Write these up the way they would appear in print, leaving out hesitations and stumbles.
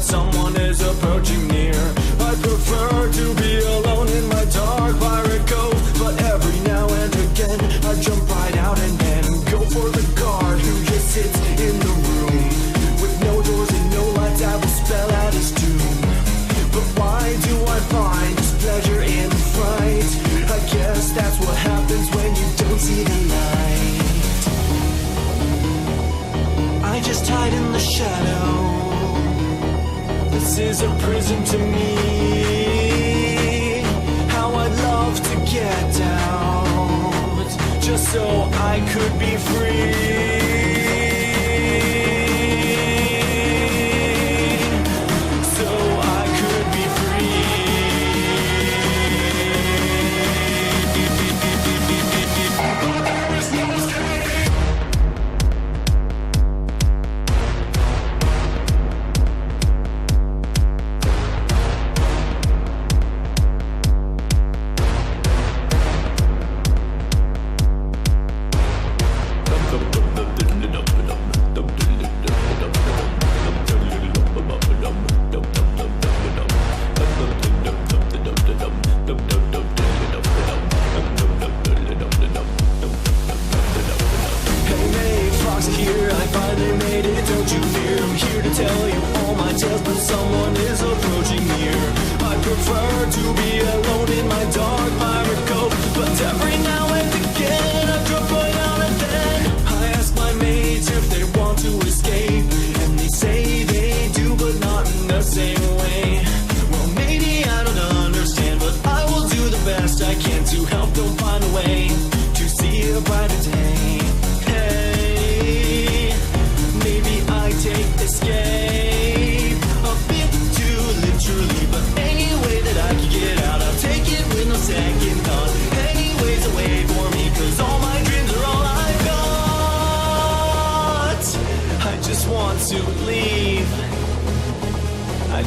that someone is approaching near. I prefer to be alone in my dark pirate cove, but every now and again I jump right out and then go for the guard who just sits in the room with no doors and no lights that will spell out his doom. But why do I find this pleasure in fright? I guess that's what happens when you don't see the light. I just hide in the shadow. This is a prison to me. How I'd love to get out, just so I could be free.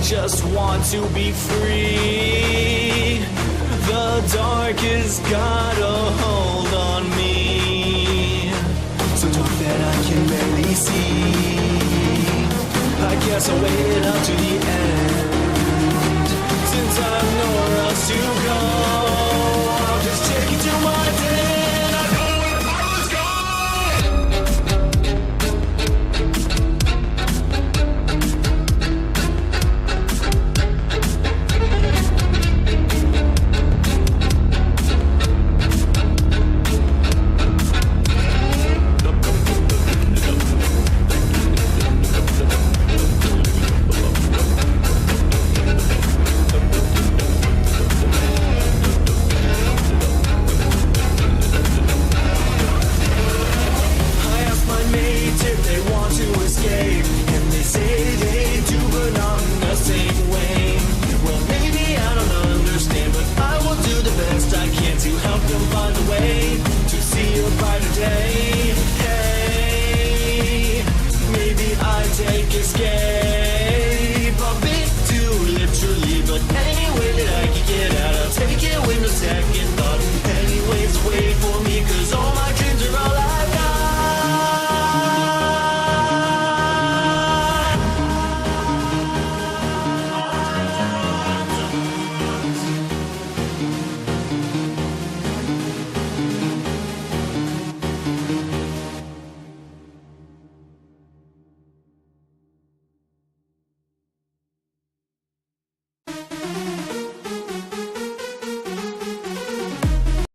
Just want to be free. The dark has got a hold on me, so dark that I can barely see. I guess I'll wait up to the end.